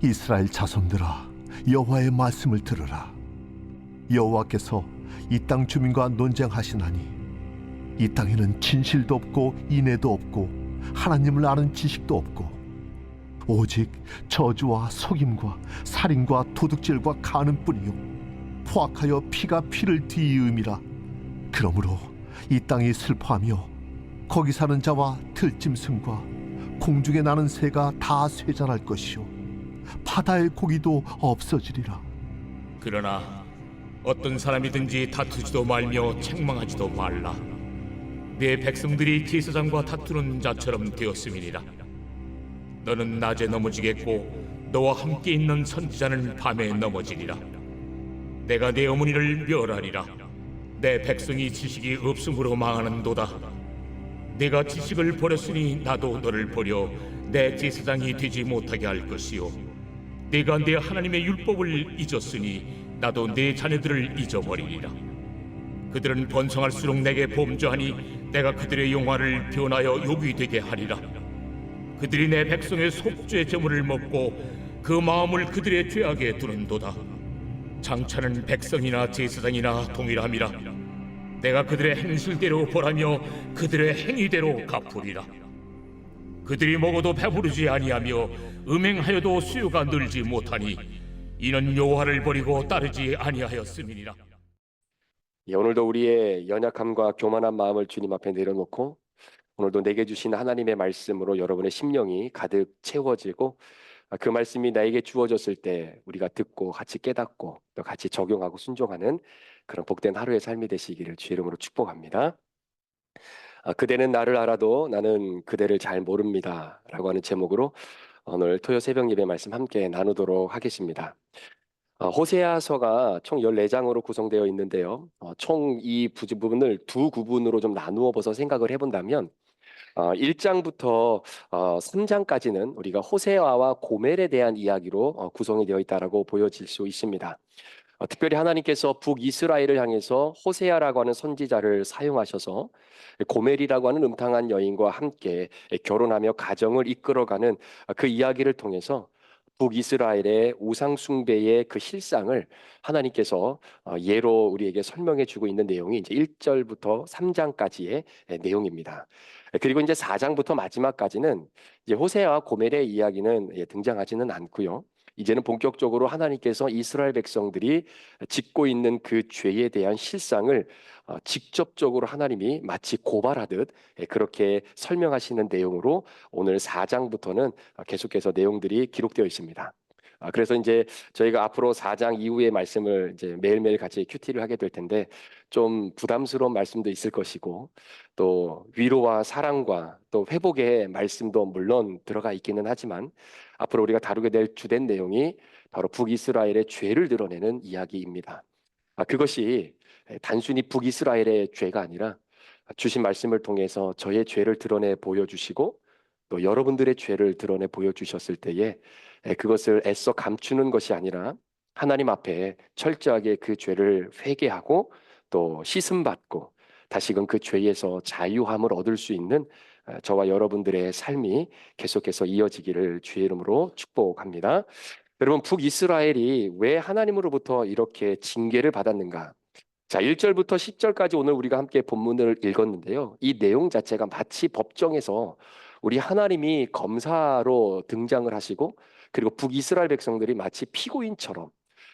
이스라엘 자손들아, 여호와의 말씀을 들으라. 여호와께서 이 땅 주민과 논쟁하시나니 이 땅에는 진실도 없고 인애도 없고 하나님을 아는 지식도 없고 오직 저주와 속임과 살인과 도둑질과 간음뿐이요 포악하여 피가 피를 뒤이음이라. 그러므로 이 땅이 슬퍼하며 거기 사는 자와 들짐승과 공중에 나는 새가 다 쇠잔할 것이요 바다의 고기도 없어지리라. 그러나 어떤 사람이든지 다투지도 말며 책망하지도 말라. 네 백성들이 제사장과 다투는 자처럼 되었음이니라. 너는 낮에 넘어지겠고 너와 함께 있는 선지자는 밤에 넘어지리라. 내가 네 어머니를 멸하리라. 내 백성이 지식이 없음으로 망하는도다. 내가 지식을 버렸으니 나도 너를 버려 내 제사장이 되지 못하게 할 것이요 내가 내 하나님의 율법을 잊었으니 나도 내 자녀들을 잊어버리리라. 그들은 번성할수록 내게 범죄하니 내가 그들의 영화를 변하여 욕이 되게 하리라. 그들이 내 백성의 속죄 제물을 먹고 그 마음을 그들의 죄악에 두는도다. 장차는 백성이나 제사장이나 동일함이라. 내가 그들의 행실대로 벌하며 그들의 행위대로 갚으리라. 그들이 먹어도 배부르지 아니하며 음행하여도 수요가 늘지 못하니 이는 여호와를 버리고 따르지 아니하였음이니라. 오늘도 우리의 연약함과 교만한 마음을 주님 앞에 내려놓고 오늘도 내게 주신 하나님의 말씀으로 여러분의 심령이 가득 채워지고 그 말씀이 나에게 주어졌을 때 우리가 듣고 같이 깨닫고 또 같이 적용하고 순종하는 그런 복된 하루의 삶이 되시기를 주의 이름으로 축복합니다. 그대는 나를 알아도 나는 그대를 잘 모릅니다 라고 하는 제목으로 오늘 토요 새벽 예배 말씀 함께 나누도록 하겠습니다. 호세아서가 총 14장으로 구성되어 있는데요. 총 이 부분을 두 구분으로 좀 나누어 봐서 생각을 해본다면 1장부터 3장까지는 우리가 호세아와 고멜에 대한 이야기로 구성이 되어 있다라고 보여질 수 있습니다. 특별히 하나님께서 북이스라엘을 향해서 호세아라고 하는 선지자를 사용하셔서 고멜이라고 하는 음탕한 여인과 함께 결혼하며 가정을 이끌어가는 그 이야기를 통해서 북이스라엘의 우상 숭배의 그 실상을 하나님께서 예로 우리에게 설명해 주고 있는 내용이 이제 1절부터 3장까지의 내용입니다. 그리고 이제 4장부터 마지막까지는 이제 호세아와 고멜의 이야기는 등장하지는 않고요. 이제는 본격적으로 하나님께서 이스라엘 백성들이 짓고 있는 그 죄에 대한 실상을 직접적으로 하나님이 마치 고발하듯 그렇게 설명하시는 내용으로 오늘 4장부터는 계속해서 내용들이 기록되어 있습니다. 그래서 이제 저희가 앞으로 4장 이후의 말씀을 이제 매일매일 같이 큐티를 하게 될 텐데 좀 부담스러운 말씀도 있을 것이고 또 위로와 사랑과 또 회복의 말씀도 물론 들어가 있기는 하지만 앞으로 우리가 다루게 될 주된 내용이 바로 북이스라엘의 죄를 드러내는 이야기입니다. 그것이 단순히 북이스라엘의 죄가 아니라 주신 말씀을 통해서 저의 죄를 드러내 보여주시고 또 여러분들의 죄를 드러내 보여주셨을 때에 그것을 애써 감추는 것이 아니라 하나님 앞에 철저하게 그 죄를 회개하고 또 씻음받고 다시금 그 죄에서 자유함을 얻을 수 있는 저와 여러분들의 삶이 계속해서 이어지기를 주의 이름으로 축복합니다. 여러분, 북이스라엘이 왜 하나님으로부터 이렇게 징계를 받았는가? 자, 1절부터 10절까지 오늘 우리가 함께 본문을 읽었는데요. 이 내용 자체가 마치 법정에서 우리 하나님이 검사로 등장을 하시고 그리고 북이스라엘 백성들이 마치 피고인처럼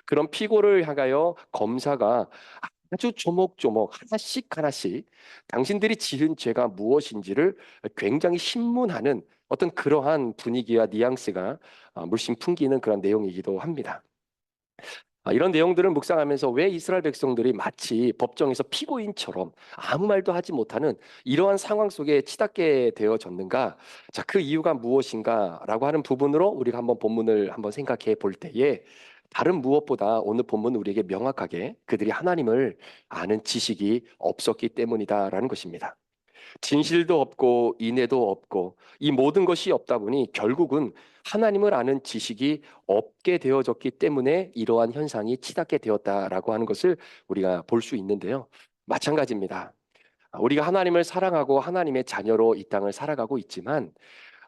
그런 피고를 향하여 검사가 아주 조목조목 하나씩 하나씩 당신들이 지은 죄가 무엇인지를 굉장히 신문하는 어떤 그러한 분위기와 뉘앙스가 물씬 풍기는 그런 내용이기도 합니다. 이런 내용들을 묵상하면서 왜 이스라엘 백성들이 마치 법정에서 피고인처럼 아무 말도 하지 못하는 이러한 상황 속에 치닫게 되어졌는가? 자, 그 이유가 무엇인가라고 하는 부분으로 우리가 한번 본문을 한번 생각해 볼 때에 다른 무엇보다 오늘 본문은 우리에게 명확하게 그들이 하나님을 아는 지식이 없었기 때문이다라는 것입니다. 진실도 없고 인애도 없고 이 모든 것이 없다 보니 결국은 하나님을 아는 지식이 없게 되어졌기 때문에 이러한 현상이 치닫게 되었다라고 하는 것을 우리가 볼 수 있는데요. 마찬가지입니다. 우리가 하나님을 사랑하고 하나님의 자녀로 이 땅을 살아가고 있지만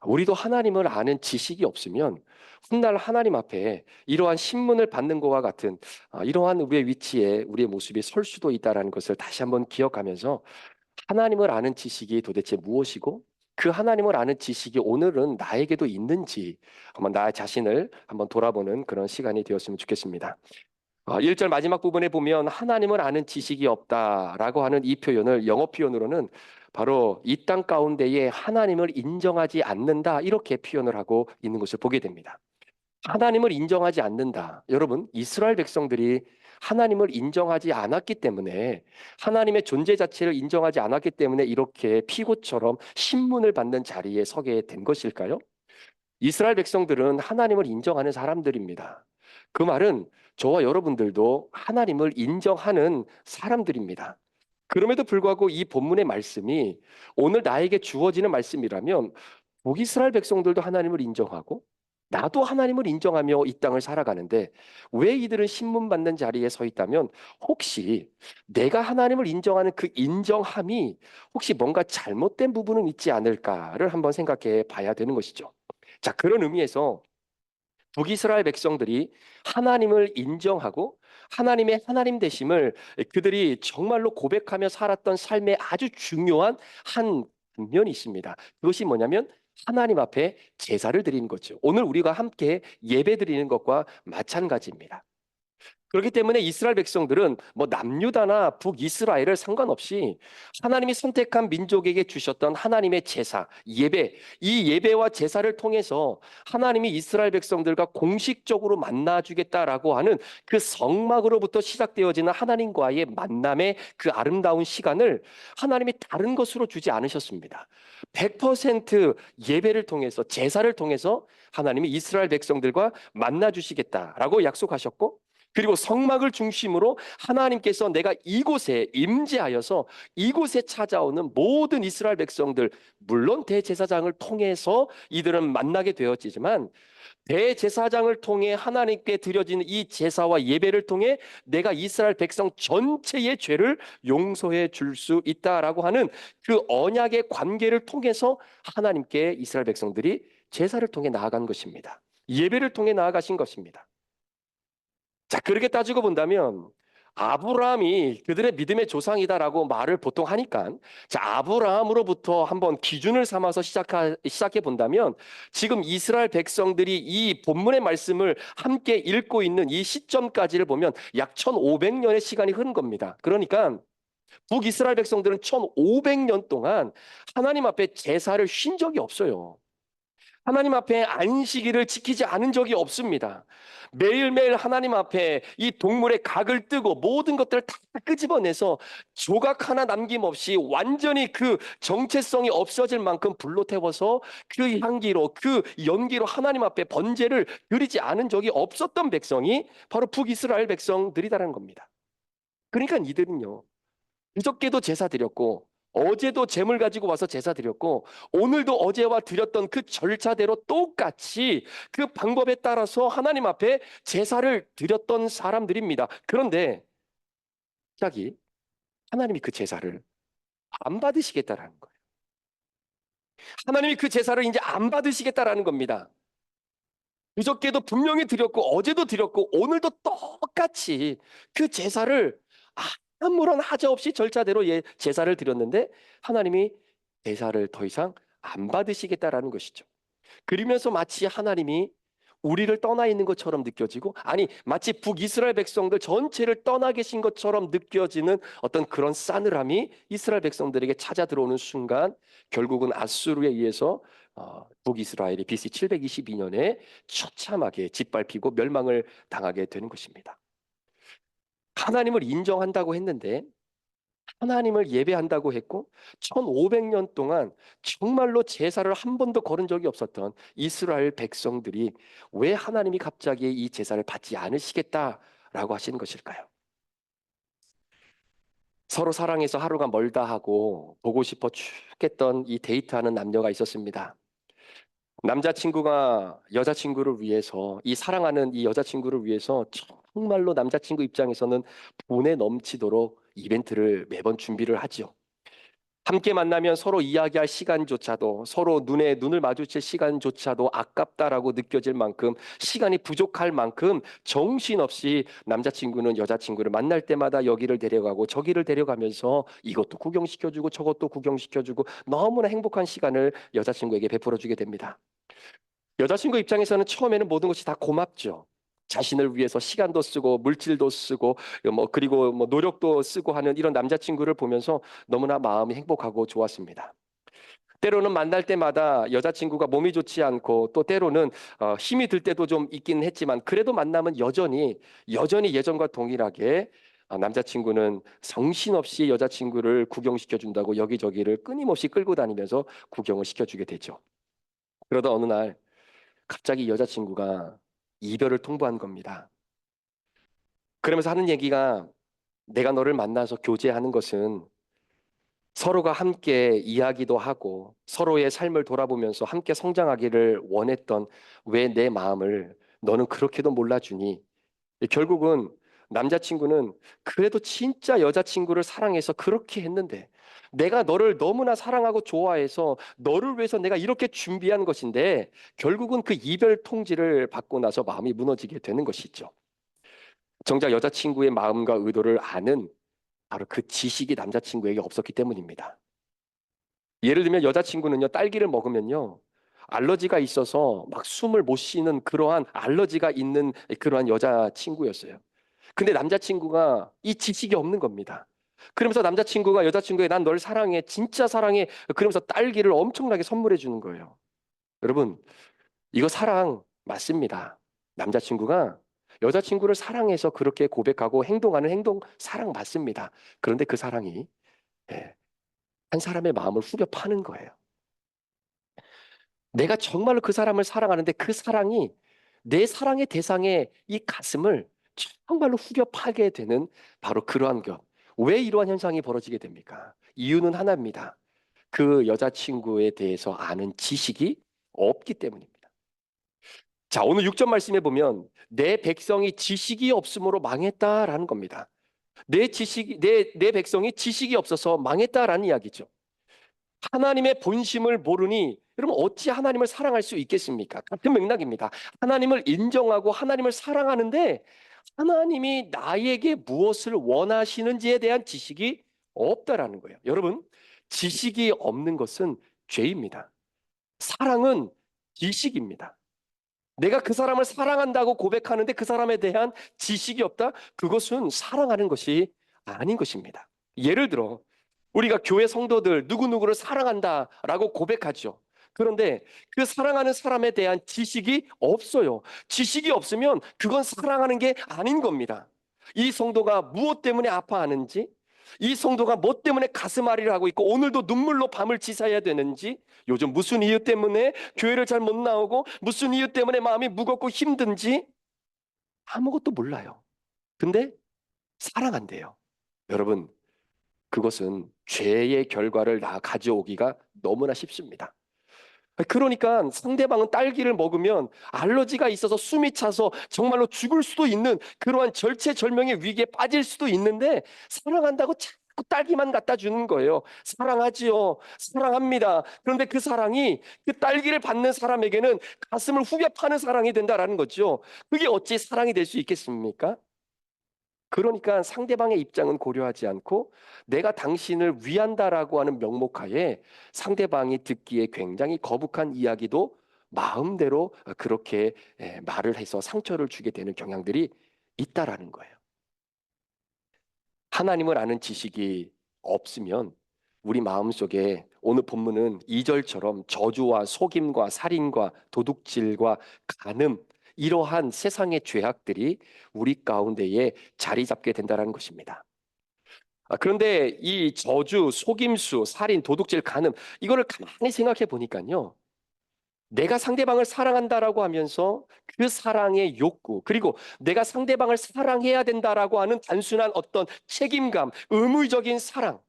우리도 하나님을 아는 지식이 없으면 훗날 하나님 앞에 이러한 신문을 받는 것과 같은 이러한 우리의 위치에 우리의 모습이 설 수도 있다라는 것을 다시 한번 기억하면서 하나님을 아는 지식이 도대체 무엇이고 그 하나님을 아는 지식이 오늘은 나에게도 있는지 한번 나 자신을 한번 돌아보는 그런 시간이 되었으면 좋겠습니다. 1절 마지막 부분에 보면 하나님을 아는 지식이 없다라고 하는 이 표현을 영어 표현으로는 바로 이 땅 가운데에 하나님을 인정하지 않는다 이렇게 표현을 하고 있는 것을 보게 됩니다. 하나님을 인정하지 않는다. 여러분, 이스라엘 백성들이 하나님을 인정하지 않았기 때문에 하나님의 존재 자체를 인정하지 않았기 때문에 이렇게 피고처럼 신문을 받는 자리에 서게 된 것일까요? 이스라엘 백성들은 하나님을 인정하는 사람들입니다. 그 말은 저와 여러분들도 하나님을 인정하는 사람들입니다. 그럼에도 불구하고 이 본문의 말씀이 오늘 나에게 주어지는 말씀이라면 북이스라엘 백성들도 하나님을 인정하고 나도 하나님을 인정하며 이 땅을 살아가는데 왜 이들은 신문받는 자리에 서 있다면 혹시 내가 하나님을 인정하는 그 인정함이 혹시 뭔가 잘못된 부분은 있지 않을까를 한번 생각해 봐야 되는 것이죠. 자, 그런 의미에서 북이스라엘 백성들이 하나님을 인정하고 하나님의 하나님 되심을 그들이 정말로 고백하며 살았던 삶의 아주 중요한 한 면이 있습니다. 그것이 뭐냐면 하나님 앞에 제사를 드리는 거죠. 오늘 우리가 함께 예배 드리는 것과 마찬가지입니다. 그렇기 때문에 이스라엘 백성들은 뭐 남유다나 북이스라엘을 상관없이 하나님이 선택한 민족에게 주셨던 하나님의 제사, 예배, 이 예배와 제사를 통해서 하나님이 이스라엘 백성들과 공식적으로 만나주겠다라고 하는 그 성막으로부터 시작되어지는 하나님과의 만남의 그 아름다운 시간을 하나님이 다른 것으로 주지 않으셨습니다. 100% 예배를 통해서 제사를 통해서 하나님이 이스라엘 백성들과 만나주시겠다라고 약속하셨고 그리고 성막을 중심으로 하나님께서 내가 이곳에 임재하여서 이곳에 찾아오는 모든 이스라엘 백성들 물론 대제사장을 통해서 이들은 만나게 되었지만 대제사장을 통해 하나님께 드려지는 이 제사와 예배를 통해 내가 이스라엘 백성 전체의 죄를 용서해 줄 수 있다라고 하는 그 언약의 관계를 통해서 하나님께 이스라엘 백성들이 제사를 통해 나아간 것입니다. 예배를 통해 나아가신 것입니다. 자, 그렇게 따지고 본다면 아브라함이 그들의 믿음의 조상이다라고 말을 보통 하니까 자, 아브라함으로부터 한번 기준을 삼아서 시작해 본다면 지금 이스라엘 백성들이 이 본문의 말씀을 함께 읽고 있는 이 시점까지를 보면 약 1500년의 시간이 흐른 겁니다. 그러니까 북이스라엘 백성들은 1500년 동안 하나님 앞에 제사를 쉰 적이 없어요. 하나님 앞에 안식일을 지키지 않은 적이 없습니다. 매일매일 하나님 앞에 이 동물의 각을 뜨고 모든 것들을 다 끄집어내서 조각 하나 남김없이 완전히 그 정체성이 없어질 만큼 불로 태워서 그 향기로 그 연기로 하나님 앞에 번제를 드리지 않은 적이 없었던 백성이 바로 북이스라엘 백성들이다라는 겁니다. 그러니까 이들은요. 그저께도 제사 드렸고 어제도 제물 가지고 와서 제사 드렸고 오늘도 어제와 드렸던 그 절차대로 똑같이 그 방법에 따라서 하나님 앞에 제사를 드렸던 사람들입니다. 그런데 갑자기 하나님이 그 제사를 안 받으시겠다라는 거예요. 하나님이 그 제사를 이제 안 받으시겠다라는 겁니다. 그저께도 분명히 드렸고 어제도 드렸고 오늘도 똑같이 그 제사를 아무런 하자 없이 절차대로 제사를 드렸는데 하나님이 제사를 더 이상 안 받으시겠다라는 것이죠. 그러면서 마치 하나님이 우리를 떠나 있는 것처럼 느껴지고 아니 마치 북이스라엘 백성들 전체를 떠나 계신 것처럼 느껴지는 어떤 그런 싸늘함이 이스라엘 백성들에게 찾아 들어오는 순간 결국은 아수르에 의해서 북이스라엘이 BC 722년에 처참하게 짓밟히고 멸망을 당하게 되는 것입니다. 하나님을 인정한다고 했는데 하나님을 예배한다고 했고 1500년 동안 정말로 제사를 한 번도 거른 적이 없었던 이스라엘 백성들이 왜 하나님이 갑자기 이 제사를 받지 않으시겠다라고 하시는 것일까요? 서로 사랑해서 하루가 멀다 하고 보고 싶어 죽겠던 이 데이트하는 남녀가 있었습니다. 남자친구가 여자친구를 위해서 이 사랑하는 이 여자친구를 위해서 정말로 남자친구 입장에서는 돈에 넘치도록 이벤트를 매번 준비를 하지요. 함께 만나면 서로 이야기할 시간조차도, 서로 눈에 눈을 마주칠 시간조차도 아깝다라고 느껴질 만큼, 시간이 부족할 만큼 정신없이 남자친구는 여자친구를 만날 때마다 여기를 데려가고 저기를 데려가면서 이것도 구경시켜주고 저것도 구경시켜주고 너무나 행복한 시간을 여자친구에게 베풀어주게 됩니다. 여자친구 입장에서는 처음에는 모든 것이 다 고맙죠. 자신을 위해서 시간도 쓰고 물질도 쓰고 그리고 노력도 쓰고 하는 이런 남자친구를 보면서 너무나 마음이 행복하고 좋았습니다. 때로는 만날 때마다 여자친구가 몸이 좋지 않고 또 때로는 힘이 들 때도 좀 있긴 했지만, 그래도 만나면 여전히 예전과 동일하게 남자친구는 정신없이 여자친구를 구경시켜 준다고 여기저기를 끊임없이 끌고 다니면서 구경을 시켜주게 되죠. 그러다 어느 날 갑자기 여자친구가 이별을 통보한 겁니다. 그러면서 하는 얘기가, 내가 너를 만나서 교제하는 것은 서로가 함께 이야기도 하고 서로의 삶을 돌아보면서 함께 성장하기를 원했던, 왜 내 마음을 너는 그렇게도 몰라주니? 결국은 남자친구는 그래도 진짜 여자친구를 사랑해서 그렇게 했는데, 내가 너를 너무나 사랑하고 좋아해서 너를 위해서 내가 이렇게 준비한 것인데, 결국은 그 이별 통지를 받고 나서 마음이 무너지게 되는 것이죠. 정작 여자친구의 마음과 의도를 아는 바로 그 지식이 남자친구에게 없었기 때문입니다. 예를 들면 여자친구는요, 딸기를 먹으면요, 알러지가 있어서 막 숨을 못 쉬는 그러한 알러지가 있는 그러한 여자친구였어요. 근데 남자친구가 이 지식이 없는 겁니다. 그러면서 남자친구가 여자친구에게 난 널 사랑해, 진짜 사랑해, 그러면서 딸기를 엄청나게 선물해 주는 거예요. 여러분, 이거 사랑 맞습니다. 남자친구가 여자친구를 사랑해서 그렇게 고백하고 행동하는 행동, 사랑 맞습니다. 그런데 그 사랑이, 예, 한 사람의 마음을 후벼 파는 거예요. 내가 정말로 그 사람을 사랑하는데 그 사랑이 내 사랑의 대상의 이 가슴을 정말로 후벼 파게 되는 바로 그러한 것. 왜 이러한 현상이 벌어지게 됩니까? 이유는 하나입니다. 그 여자친구에 대해서 아는 지식이 없기 때문입니다. 자, 오늘 6절 말씀에 보면 내 백성이 지식이 없으므로 망했다라는 겁니다. 내 백성이 지식이 없어서 망했다라는 이야기죠. 하나님의 본심을 모르니 여러분 어찌 하나님을 사랑할 수 있겠습니까? 같은 맥락입니다. 하나님을 인정하고 하나님을 사랑하는데 하나님이 나에게 무엇을 원하시는지에 대한 지식이 없다라는 거예요. 여러분, 지식이 없는 것은 죄입니다. 사랑은 지식입니다. 내가 그 사람을 사랑한다고 고백하는데 그 사람에 대한 지식이 없다? 그것은 사랑하는 것이 아닌 것입니다. 예를 들어 우리가 교회 성도들 누구누구를 사랑한다라고 고백하죠. 그런데 그 사랑하는 사람에 대한 지식이 없어요. 지식이 없으면 그건 사랑하는 게 아닌 겁니다. 이 성도가 무엇 때문에 아파하는지, 이 성도가 뭐 때문에 가슴앓이를 하고 있고 오늘도 눈물로 밤을 지새야 되는지, 요즘 무슨 이유 때문에 교회를 잘 못 나오고 무슨 이유 때문에 마음이 무겁고 힘든지 아무것도 몰라요. 근데 사랑한대요. 여러분, 그것은 죄의 결과를 가져오기가 너무나 쉽습니다. 그러니까 상대방은 딸기를 먹으면 알러지가 있어서 숨이 차서 정말로 죽을 수도 있는 그러한 절체절명의 위기에 빠질 수도 있는데 사랑한다고 자꾸 딸기만 갖다 주는 거예요. 사랑하지요. 사랑합니다. 그런데 그 사랑이 그 딸기를 받는 사람에게는 가슴을 후벼 파는 사랑이 된다라는 거죠. 그게 어찌 사랑이 될 수 있겠습니까? 그러니까 상대방의 입장은 고려하지 않고 내가 당신을 위한다라고 하는 명목하에 상대방이 듣기에 굉장히 거북한 이야기도 마음대로 그렇게 말을 해서 상처를 주게 되는 경향들이 있다라는 거예요. 하나님을 아는 지식이 없으면 우리 마음속에 오늘 본문은 2절처럼 저주와 속임과 살인과 도둑질과 간음, 이러한 세상의 죄악들이 우리 가운데에 자리 잡게 된다는 것입니다. 그런데 이 저주, 속임수, 살인, 도둑질, 간음, 이거를 가만히 생각해 보니까요, 내가 상대방을 사랑한다라고 하면서 그 사랑의 욕구, 그리고 내가 상대방을 사랑해야 된다라고 하는 단순한 어떤 책임감, 의무적인 사랑,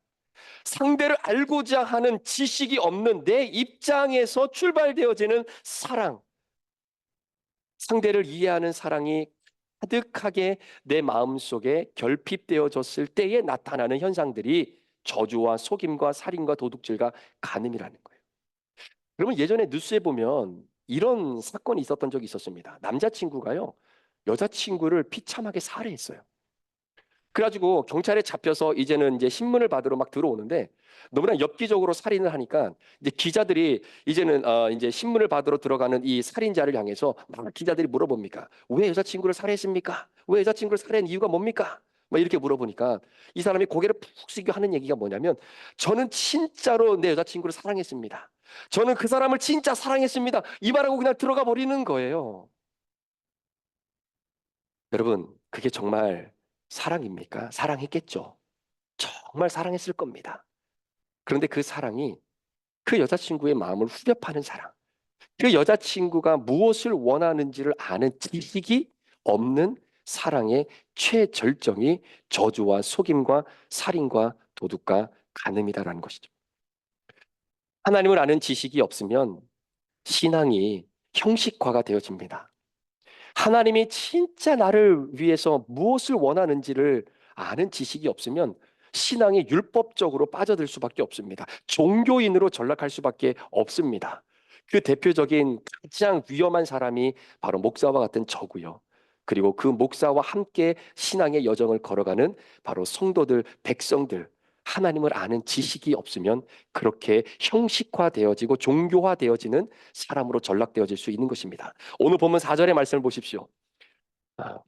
상대를 알고자 하는 지식이 없는 내 입장에서 출발되어지는 사랑, 상대를 이해하는 사랑이 가득하게 내 마음속에 결핍되어졌을 때에 나타나는 현상들이 저주와 속임과 살인과 도둑질과 간음이라는 거예요. 그러면 예전에 뉴스에 보면 이런 사건이 있었던 적이 있었습니다. 남자친구가요, 여자친구를 비참하게 살해했어요. 그래가지고 경찰에 잡혀서 이제는 이제 신문을 받으러 막 들어오는데 너무나 엽기적으로 살인을 하니까 이제 기자들이 이제는 이제 신문을 받으러 들어가는 이 살인자를 향해서 막 기자들이 물어봅니까? 왜 여자친구를 살해했습니까? 왜 여자친구를 살해한 이유가 뭡니까? 막 이렇게 물어보니까 이 사람이 고개를 푹 숙이고 하는 얘기가 뭐냐면 저는 진짜로 내 여자친구를 사랑했습니다. 저는 그 사람을 진짜 사랑했습니다. 이 말하고 그냥 들어가 버리는 거예요. 여러분, 그게 정말 사랑입니까? 사랑했겠죠. 정말 사랑했을 겁니다. 그런데 그 사랑이 그 여자친구의 마음을 후벼 파는 사랑. 그 여자친구가 무엇을 원하는지를 아는 지식이 없는 사랑의 최절정이 저주와 속임과 살인과 도둑과 간음이다라는 것이죠. 하나님을 아는 지식이 없으면 신앙이 형식화가 되어집니다. 하나님이 진짜 나를 위해서 무엇을 원하는지를 아는 지식이 없으면 신앙이 율법적으로 빠져들 수밖에 없습니다. 종교인으로 전락할 수밖에 없습니다. 그 대표적인 가장 위험한 사람이 바로 목사와 같은 저고요. 그리고 그 목사와 함께 신앙의 여정을 걸어가는 바로 성도들, 백성들, 하나님을 아는 지식이 없으면 그렇게 형식화되어지고 종교화되어지는 사람으로 전락되어질 수 있는 것입니다. 오늘 보면 4절의 말씀을 보십시오. 아,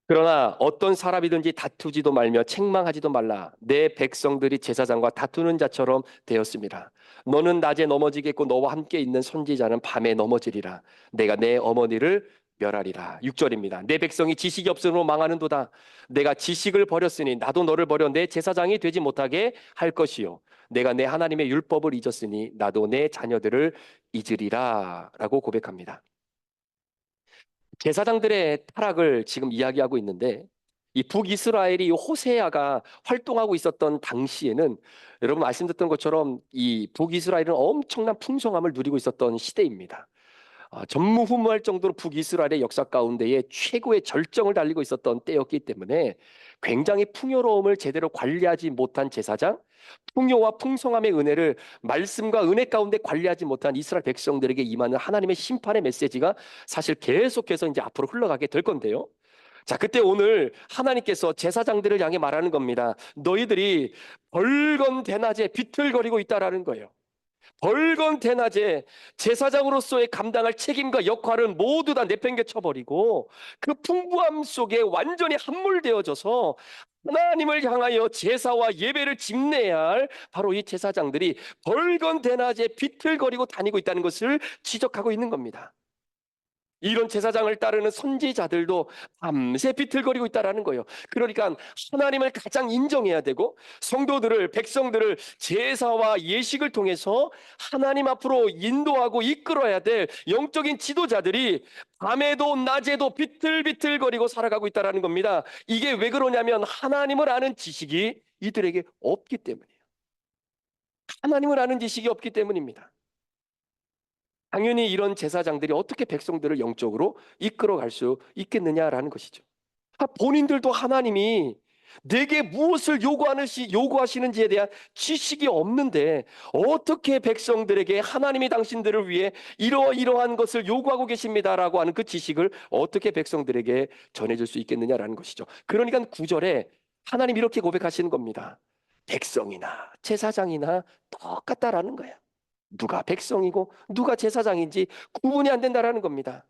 그러나 어떤 사람이든지 다투지도 말며 책망하지도 말라. 내 백성들이 제사장과 다투는 자처럼 되었습니다. 너는 낮에 넘어지겠고 너와 함께 있는 선지자는 밤에 넘어지리라. 내가 내 어머니를 멸하리라. 6절입니다. 내 백성이 지식이 없으므로 망하는도다. 내가 지식을 버렸으니 나도 너를 버려 내 제사장이 되지 못하게 할 것이요. 내가 내 하나님의 율법을 잊었으니 나도 내 자녀들을 잊으리라. 라고 고백합니다. 제사장들의 타락을 지금 이야기하고 있는데 이 북이스라엘이 호세아가 활동하고 있었던 당시에는 여러분 말씀드렸던 것처럼 이 북이스라엘은 엄청난 풍성함을 누리고 있었던 시대입니다. 전무후무할 정도로 북이스라엘의 역사 가운데에 최고의 절정을 달리고 있었던 때였기 때문에 굉장히 풍요로움을 제대로 관리하지 못한 제사장, 풍요와 풍성함의 은혜를 말씀과 은혜 가운데 관리하지 못한 이스라엘 백성들에게 임하는 하나님의 심판의 메시지가 사실 계속해서 이제 앞으로 흘러가게 될 건데요. 자, 그때 오늘 하나님께서 제사장들을 향해 말하는 겁니다. 너희들이 벌건 대낮에 비틀거리고 있다라는 거예요. 벌건 대낮에 제사장으로서의 감당할 책임과 역할은 모두 다 내팽개 쳐버리고 그 풍부함 속에 완전히 함몰되어져서 하나님을 향하여 제사와 예배를 집내야 할 바로 이 제사장들이 벌건 대낮에 비틀거리고 다니고 있다는 것을 지적하고 있는 겁니다. 이런 제사장을 따르는 선지자들도 밤새 비틀거리고 있다라는 거예요. 그러니까 하나님을 가장 인정해야 되고 성도들을 백성들을 제사와 예식을 통해서 하나님 앞으로 인도하고 이끌어야 될 영적인 지도자들이 밤에도 낮에도 비틀비틀거리고 살아가고 있다라는 겁니다. 이게 왜 그러냐면 하나님을 아는 지식이 이들에게 없기 때문이에요. 하나님을 아는 지식이 없기 때문입니다. 당연히 이런 제사장들이 어떻게 백성들을 영적으로 이끌어갈 수 있겠느냐라는 것이죠. 본인들도 하나님이 내게 무엇을 요구하시는지에 대한 지식이 없는데 어떻게 백성들에게 하나님이 당신들을 위해 이러이러한 것을 요구하고 계십니다라고 하는 그 지식을 어떻게 백성들에게 전해줄 수 있겠느냐라는 것이죠. 그러니까 9절에 하나님 이렇게 고백하시는 겁니다. 백성이나 제사장이나 똑같다라는 거예요. 누가 백성이고 누가 제사장인지 구분이 안 된다라는 겁니다.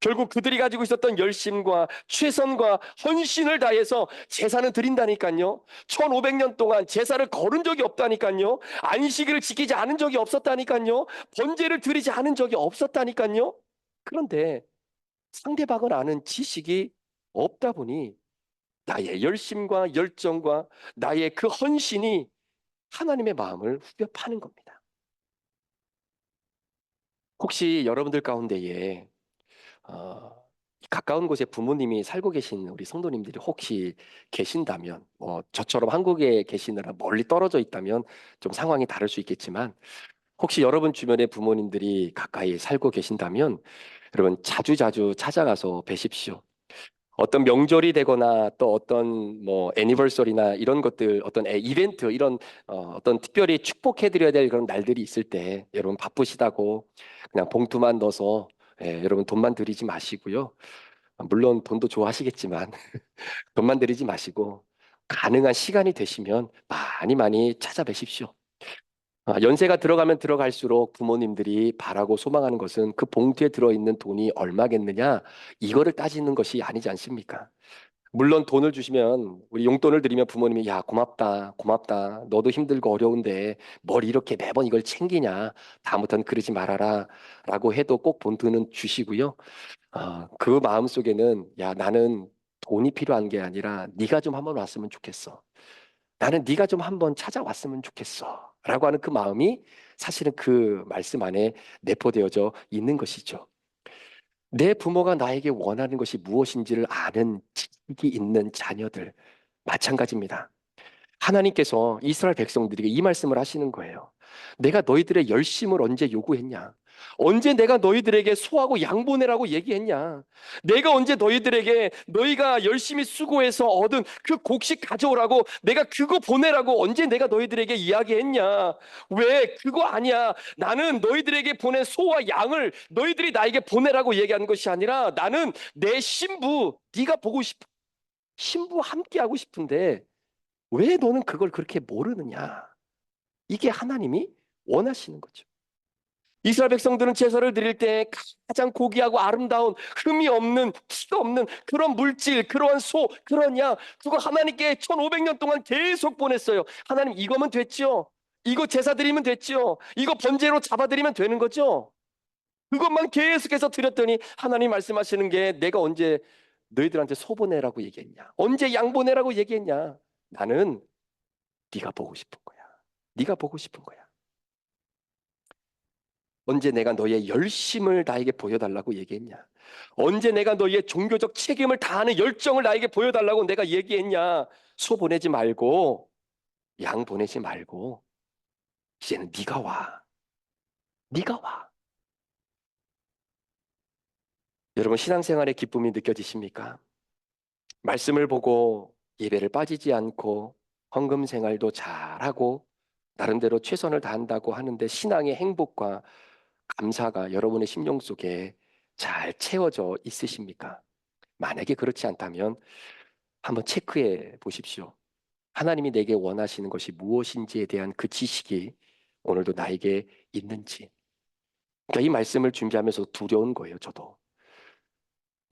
결국 그들이 가지고 있었던 열심과 최선과 헌신을 다해서 제사는 드린다니까요. 1500년 동안 제사를 거른 적이 없다니까요. 안식일을 지키지 않은 적이 없었다니까요. 번제를 드리지 않은 적이 없었다니까요. 그런데 상대방을 아는 지식이 없다 보니 나의 열심과 열정과 나의 그 헌신이 하나님의 마음을 후벼 파는 겁니다. 혹시 여러분들 가운데에 어, 가까운 곳에 부모님이 살고 계신 우리 성도님들이 혹시 계신다면, 저처럼 한국에 계시느라 멀리 떨어져 있다면 좀 상황이 다를 수 있겠지만, 혹시 여러분 주변에 부모님들이 가까이 살고 계신다면, 여러분 자주자주 찾아가서 뵈십시오. 어떤 명절이 되거나 또 어떤 뭐 애니버서리나 이런 것들 어떤 이벤트 이런 어떤 특별히 축복해 드려야 될 그런 날들이 있을 때 여러분 바쁘시다고 그냥 봉투만 넣어서 여러분 돈만 드리지 마시고요. 물론 돈도 좋아하시겠지만 돈만 드리지 마시고 가능한 시간이 되시면 많이 많이 찾아뵈십시오. 연세가 들어가면 들어갈수록 부모님들이 바라고 소망하는 것은 그 봉투에 들어있는 돈이 얼마겠느냐 이거를 따지는 것이 아니지 않습니까? 물론 돈을 주시면 우리 용돈을 드리면 부모님이 야 고맙다 고맙다 너도 힘들고 어려운데 뭘 이렇게 매번 이걸 챙기냐 다음부터는 그러지 말아라 라고 해도 꼭 봉투는 주시고요. 그 마음 속에는 야 나는 돈이 필요한 게 아니라 네가 좀 한번 왔으면 좋겠어. 나는 네가 좀 한번 찾아왔으면 좋겠어. 라고 하는 그 마음이 사실은 그 말씀 안에 내포되어져 있는 것이죠. 내 부모가 나에게 원하는 것이 무엇인지를 아는 지식이 있는 자녀들, 마찬가지입니다. 하나님께서 이스라엘 백성들에게 이 말씀을 하시는 거예요. 내가 너희들의 열심을 언제 요구했냐? 언제 내가 너희들에게 소하고 양 보내라고 얘기했냐? 내가 언제 너희들에게 너희가 열심히 수고해서 얻은 그 곡식 가져오라고 내가 그거 보내라고 언제 내가 너희들에게 이야기했냐? 왜 그거 아니야? 나는 너희들에게 보낸 소와 양을 너희들이 나에게 보내라고 얘기하는 것이 아니라 나는 내 신부 네가 보고 싶어. 신부와 함께 하고 싶은데 왜 너는 그걸 그렇게 모르느냐? 이게 하나님이 원하시는 거죠. 이스라엘 백성들은 제사를 드릴 때 가장 고귀하고 아름다운 흠이 없는 티가 없는 그런 물질, 그러한 소, 그런 양, 그거 하나님께 1500년 동안 계속 보냈어요. 하나님 이거면 됐죠? 이거 제사 드리면 됐죠? 이거 번제로 잡아드리면 되는 거죠? 그것만 계속해서 드렸더니 하나님 말씀하시는 게 내가 언제 너희들한테 소 보내라고 얘기했냐? 언제 양 보내라고 얘기했냐? 나는 네가 보고 싶은 거야. 네가 보고 싶은 거야. 언제 내가 너의 열심을 나에게 보여달라고 얘기했냐? 언제 내가 너의 종교적 책임을 다하는 열정을 나에게 보여달라고 내가 얘기했냐? 소 보내지 말고 양 보내지 말고 이제는 네가 와. 네가 와. 여러분 신앙생활의 기쁨이 느껴지십니까? 말씀을 보고 예배를 빠지지 않고 헌금 생활도 잘하고 나름대로 최선을 다한다고 하는데 신앙의 행복과 감사가 여러분의 심령 속에 잘 채워져 있으십니까? 만약에 그렇지 않다면 한번 체크해 보십시오. 하나님이 내게 원하시는 것이 무엇인지에 대한 그 지식이 오늘도 나에게 있는지. 그러니까 이 말씀을 준비하면서 두려운 거예요, 저도.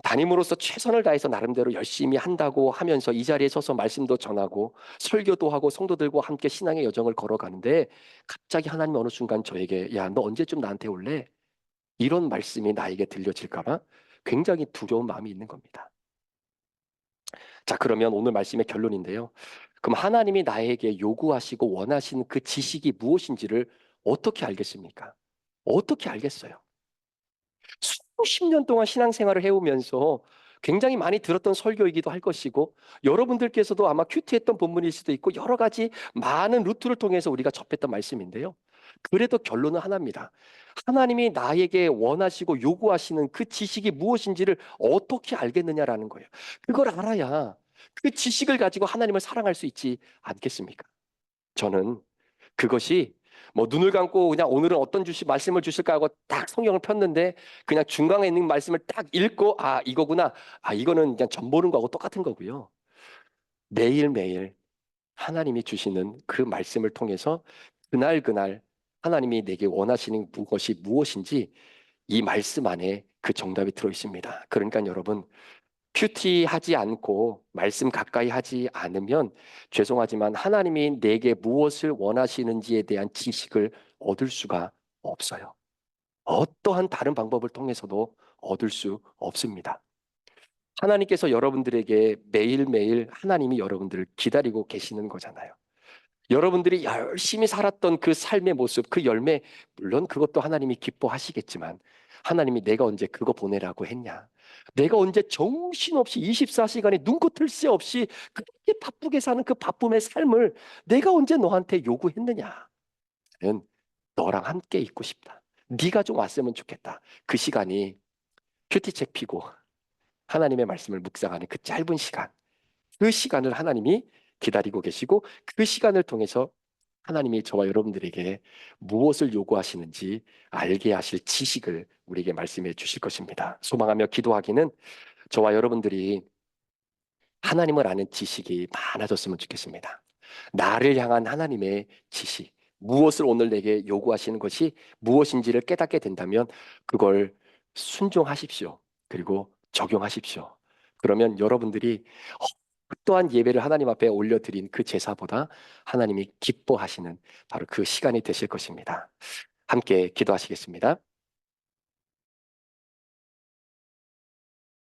담임으로서 최선을 다해서 나름대로 열심히 한다고 하면서 이 자리에 서서 말씀도 전하고 설교도 하고 성도들과 함께 신앙의 여정을 걸어가는데 갑자기 하나님 어느 순간 저에게 야, 너 언제쯤 나한테 올래? 이런 말씀이 나에게 들려질까 봐 굉장히 두려운 마음이 있는 겁니다. 자, 그러면 오늘 말씀의 결론인데요. 그럼 하나님이 나에게 요구하시고 원하시는 그 지식이 무엇인지를 어떻게 알겠습니까? 어떻게 알겠어요? 수십 년 동안 신앙생활을 해오면서 굉장히 많이 들었던 설교이기도 할 것이고 여러분들께서도 아마 큐티했던 본문일 수도 있고 여러 가지 많은 루트를 통해서 우리가 접했던 말씀인데요. 그래도 결론은 하나입니다. 하나님이 나에게 원하시고 요구하시는 그 지식이 무엇인지를 어떻게 알겠느냐라는 거예요. 그걸 알아야 그 지식을 가지고 하나님을 사랑할 수 있지 않겠습니까? 저는 그것이 뭐 눈을 감고 그냥 오늘은 어떤 말씀을 주실까 하고 딱 성경을 폈는데 그냥 중간에 있는 말씀을 딱 읽고 아 이거구나 이거는 그냥 점 보는 거하고 똑같은 거고요. 매일매일 하나님이 주시는 그 말씀을 통해서 그날 하나님이 내게 원하시는 것이 무엇인지 이 말씀 안에 그 정답이 들어 있습니다. 그러니까 여러분 큐티하지 않고 말씀 가까이 하지 않으면 죄송하지만 하나님이 내게 무엇을 원하시는지에 대한 지식을 얻을 수가 없어요. 어떠한 다른 방법을 통해서도 얻을 수 없습니다. 하나님께서 여러분들에게 매일매일 하나님이 여러분들을 기다리고 계시는 거잖아요. 여러분들이 열심히 살았던 그 삶의 모습, 그 열매, 물론 그것도 하나님이 기뻐하시겠지만 하나님이 내가 언제 그거 보내라고 했냐? 내가 언제 정신없이 24시간에 눈코뜰 새 없이 그렇게 바쁘게 사는 그 바쁨의 삶을 내가 언제 너한테 요구했느냐? 나는 너랑 함께 있고 싶다. 네가 좀 왔으면 좋겠다. 그 시간이 큐티책 피고 하나님의 말씀을 묵상하는 그 짧은 시간, 그 시간을 하나님이 기다리고 계시고 그 시간을 통해서 하나님이 저와 여러분들에게 무엇을 요구하시는지 알게 하실 지식을 우리에게 말씀해 주실 것입니다. 소망하며 기도하기는 저와 여러분들이 하나님을 아는 지식이 많아졌으면 좋겠습니다. 나를 향한 하나님의 지식, 무엇을 오늘 내게 요구하시는 것이 무엇인지를 깨닫게 된다면 그걸 순종하십시오. 그리고 적용하십시오. 그러면 여러분들이 또한 예배를 하나님 앞에 올려드린 그 제사보다 하나님이 기뻐하시는 바로 그 시간이 되실 것입니다. 함께 기도하시겠습니다.